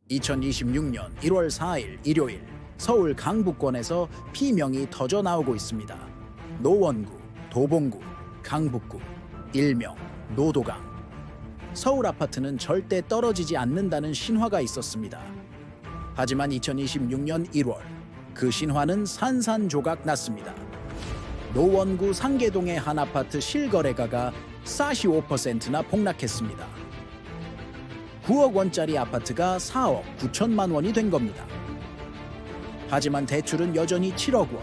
2026년 1월 4일 일요일 서울 강북권에서 피명이 터져 나오고 있습니다. 노원구, 도봉구, 강북구, 일명 노도강. 서울 아파트는 절대 떨어지지 않는다는 신화가 있었습니다. 하지만 2026년 1월 그 신화는 산산조각 났습니다. 노원구 상계동의 한 아파트 실거래가가 45%나 폭락했습니다. 9억 원짜리 아파트가 4억 9천만 원이 된 겁니다. 하지만 대출은 여전히 7억 원.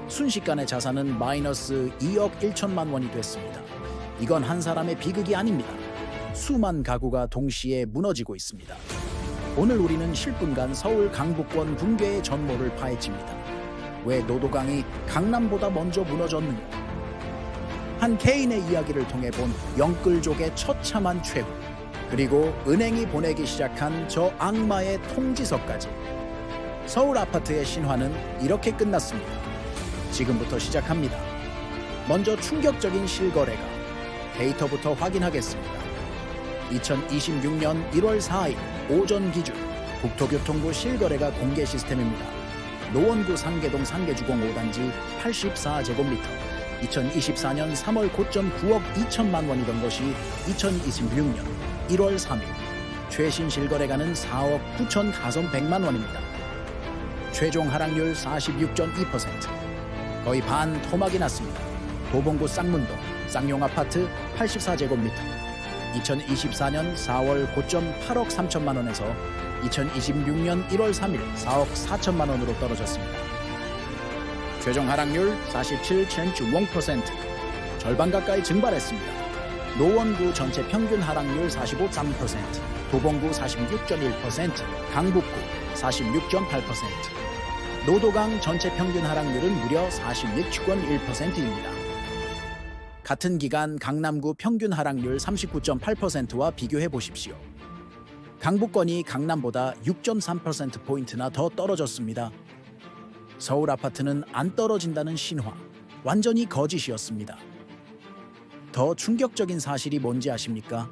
순식간에 자산은 마이너스 2억 1천만 원이 됐습니다. 이건 한 사람의 비극이 아닙니다. 수만 가구가 동시에 무너지고 있습니다. 오늘 우리는 10분간 서울 강북권 붕괴의 전모를 파헤칩니다. 왜 노도강이 강남보다 먼저 무너졌는가? 한 개인의 이야기를 통해 본 영끌족의 처참한 최후, 그리고 은행이 보내기 시작한 저 악마의 통지서까지. 서울 아파트의 신화는 이렇게 끝났습니다. 지금부터 시작합니다. 먼저 충격적인 실거래가. 데이터부터 확인하겠습니다. 2026년 1월 4일 오전 기준 국토교통부 실거래가 공개 시스템입니다. 노원구 상계동 상계주공 5단지 84제곱미터. 2024년 3월 고점 9억 2천만 원이던 것이 2026년 1월 3일 최신 실거래가는 4억 9,500만 원입니다. 최종 하락률 46.2%. 거의 반 토막이 났습니다. 도봉구 쌍문동 쌍용아파트 84제곱미터. 2024년 4월 고점 8억 3천만 원에서 2026년 1월 3일 4억 4천만 원으로 떨어졌습니다. 최종 하락률 47.1%. 절반 가까이 증발했습니다. 노원구 전체 평균 하락률 45.3%, 도봉구 46.1%, 강북구 46.8%. 노도강 전체 평균 하락률은 무려 46.1%입니다. 같은 기간 강남구 평균 하락률 39.8%와 비교해 보십시오. 강북권이 강남보다 6.3%포인트나 더 떨어졌습니다. 서울 아파트는 안 떨어진다는 신화, 완전히 거짓이었습니다. 더 충격적인 사실이 뭔지 아십니까?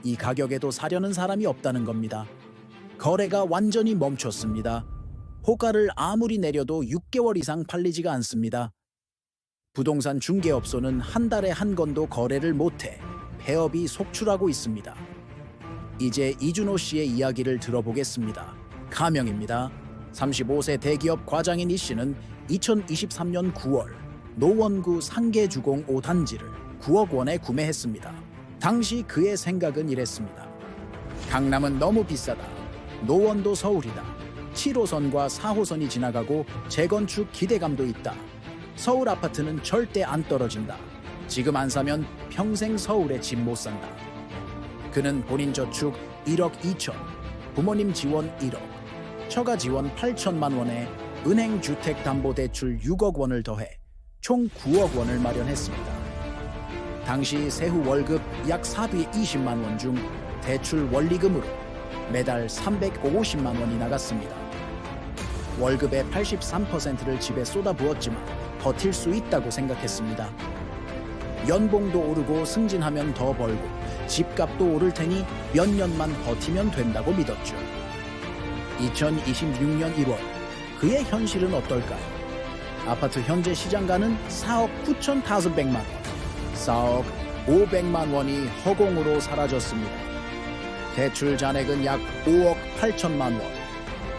이 가격에도 사려는 사람이 없다는 겁니다. 거래가 완전히 멈췄습니다. 호가를 아무리 내려도 6개월 이상 팔리지가 않습니다. 부동산 중개업소는 한 달에 한 건도 거래를 못해 폐업이 속출하고 있습니다. 이제 이준호 씨의 이야기를 들어보겠습니다. 가명입니다. 35세 대기업 과장인 이 씨는 2023년 9월 노원구 상계주공 5단지를 9억 원에 구매했습니다. 당시 그의 생각은 이랬습니다. 강남은 너무 비싸다. 노원도 서울이다. 7호선과 4호선이 지나가고 재건축 기대감도 있다. 서울 아파트는 절대 안 떨어진다. 지금 안 사면 평생 서울에 집 못 산다. 그는 본인 저축 1억 2천, 부모님 지원 1억, 처가 지원 8천만 원에 은행 주택담보대출 6억 원을 더해 총 9억 원을 마련했습니다. 당시 세후 월급 약 420만 원 중 대출 원리금으로 매달 350만 원이 나갔습니다. 월급의 83%를 집에 쏟아부었지만 버틸 수 있다고 생각했습니다. 연봉도 오르고 승진하면 더 벌고 집값도 오를 테니 몇 년만 버티면 된다고 믿었죠. 2026년 1월 그의 현실은 어떨까요? 아파트 현재 시장가는 4억 9,500만 원, 4억 500만 원이 허공으로 사라졌습니다. 대출 잔액은 약 5억 8천만 원,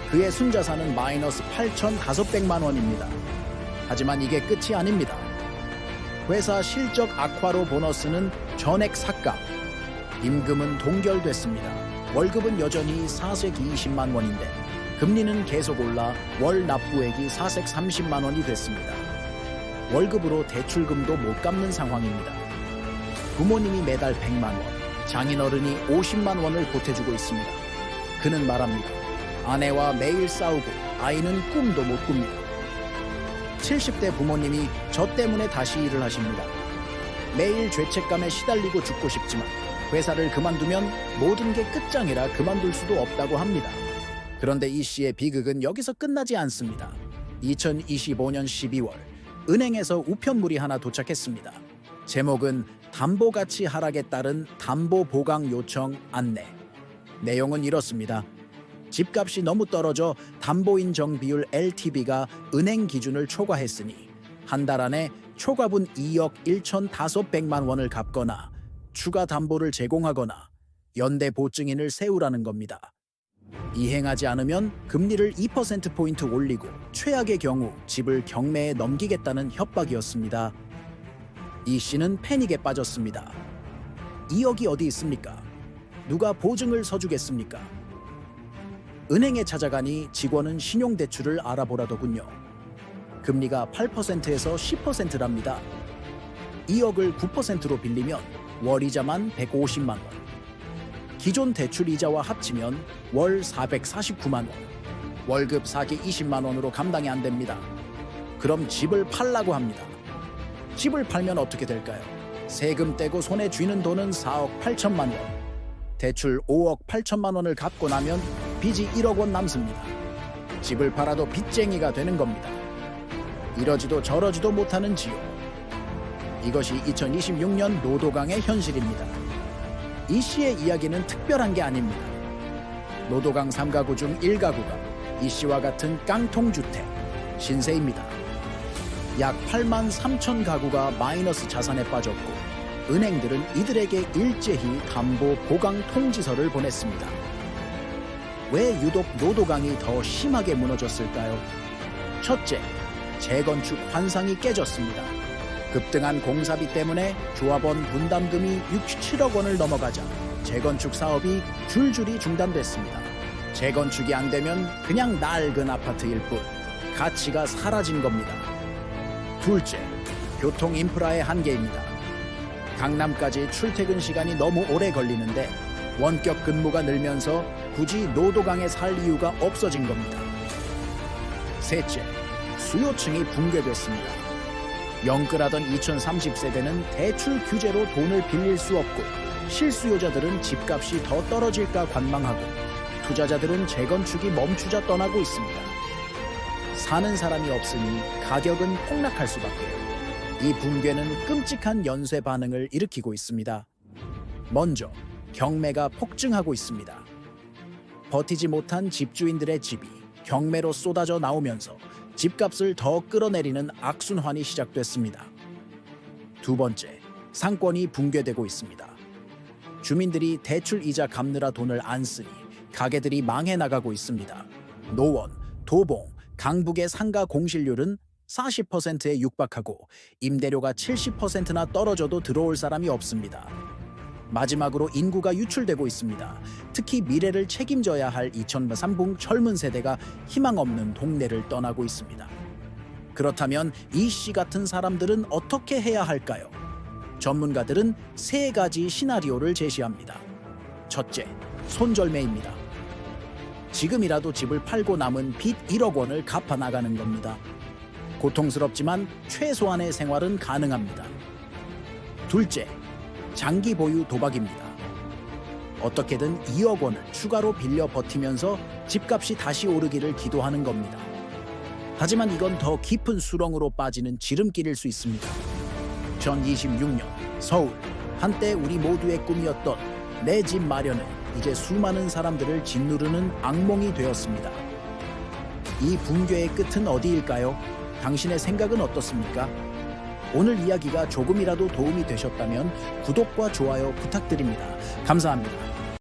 그의 순자산은 마이너스 8,500만 원입니다. 하지만 이게 끝이 아닙니다. 회사 실적 악화로 보너스는 전액 삭감, 임금은 동결됐습니다. 월급은 여전히 사색 20만 원인데 금리는 계속 올라 월 납부액이 사색 30만 원이 됐습니다. 월급으로 대출금도 못 갚는 상황입니다. 부모님이 매달 100만 원, 장인어른이 50만 원을 보태주고 있습니다. 그는 말합니다. 아내와 매일 싸우고 아이는 꿈도 못 꿉니다. 70대 부모님이 저 때문에 다시 일을 하십니다. 매일 죄책감에 시달리고 죽고 싶지만 회사를 그만두면 모든 게 끝장이라 그만둘 수도 없다고 합니다. 그런데 이 씨의 비극은 여기서 끝나지 않습니다. 2025년 12월 은행에서 우편물이 하나 도착했습니다. 제목은 담보가치 하락에 따른 담보 보강 요청 안내. 내용은 이렇습니다. 집값이 너무 떨어져 담보인정 비율 LTV가 은행 기준을 초과했으니 한 달 안에 초과분 2억 1,500만 원을 갚거나 추가 담보를 제공하거나 연대 보증인을 세우라는 겁니다. 이행하지 않으면 금리를 2%포인트 올리고 최악의 경우 집을 경매에 넘기겠다는 협박이었습니다. 이 씨는 패닉에 빠졌습니다. 2억이 어디 있습니까? 누가 보증을 서주겠습니까? 은행에 찾아가니 직원은 신용대출을 알아보라더군요. 금리가 8%에서 10%랍니다. 2억을 9%로 빌리면 월이자만 150만 원. 기존 대출 이자와 합치면 월 449만 원. 월급 4기 20만 원으로 감당이 안 됩니다. 그럼 집을 팔라고 합니다. 집을 팔면 어떻게 될까요? 세금 떼고 손에 쥐는 돈은 4억 8천만 원. 대출 5억 8천만 원을 갚고 나면 빚이 1억 원 남습니다. 집을 팔아도 빚쟁이가 되는 겁니다. 이러지도 저러지도 못하는 지요. 이것이 2026년 노도강의 현실입니다. 이 씨의 이야기는 특별한 게 아닙니다. 노도강 3가구 중 1가구가 이 씨와 같은 깡통주택, 신세입니다. 약 8만 3천 가구가 마이너스 자산에 빠졌고 은행들은 이들에게 일제히 담보 보강 통지서를 보냈습니다. 왜 유독 노도강이 더 심하게 무너졌을까요? 첫째, 재건축 환상이 깨졌습니다. 급등한 공사비 때문에 조합원 분담금이 67억 원을 넘어가자 재건축 사업이 줄줄이 중단됐습니다. 재건축이 안 되면 그냥 낡은 아파트일 뿐 가치가 사라진 겁니다. 둘째, 교통 인프라의 한계입니다. 강남까지 출퇴근 시간이 너무 오래 걸리는데 원격 근무가 늘면서 굳이 노도강에 살 이유가 없어진 겁니다. 셋째, 수요층이 붕괴됐습니다. 영끌하던 2030세대는 대출 규제로 돈을 빌릴 수 없고 실수요자들은 집값이 더 떨어질까 관망하고 투자자들은 재건축이 멈추자 떠나고 있습니다. 사는 사람이 없으니 가격은 폭락할 수밖에요. 이 붕괴는 끔찍한 연쇄 반응을 일으키고 있습니다. 먼저 경매가 폭증하고 있습니다. 버티지 못한 집주인들의 집이 경매로 쏟아져 나오면서 집값을 더 끌어내리는 악순환이 시작됐습니다. 두 번째, 상권이 붕괴되고 있습니다. 주민들이 대출 이자 갚느라 돈을 안 쓰니 가게들이 망해 나가고 있습니다. 노원, 도봉, 강북의 상가 공실률은 40%에 육박하고 임대료가 70%나 떨어져도 들어올 사람이 없습니다. 마지막으로 인구가 유출되고 있습니다. 특히 미래를 책임져야 할 2030 젊은 세대가 희망 없는 동네를 떠나고 있습니다. 그렇다면 이 씨 같은 사람들은 어떻게 해야 할까요? 전문가들은 세 가지 시나리오를 제시합니다. 첫째, 손절매입니다. 지금이라도 집을 팔고 남은 빚 1억 원을 갚아 나가는 겁니다. 고통스럽지만 최소한의 생활은 가능합니다. 둘째, 장기 보유 도박입니다. 어떻게든 2억 원을 추가로 빌려 버티면서 집값이 다시 오르기를 기도하는 겁니다. 하지만 이건 더 깊은 수렁으로 빠지는 지름길일 수 있습니다. 2026년 서울, 한때 우리 모두의 꿈이었던 내 집 마련은 이제 수많은 사람들을 짓누르는 악몽이 되었습니다. 이 붕괴의 끝은 어디일까요? 당신의 생각은 어떻습니까? 오늘 이야기가 조금이라도 도움이 되셨다면 구독과 좋아요 부탁드립니다. 감사합니다.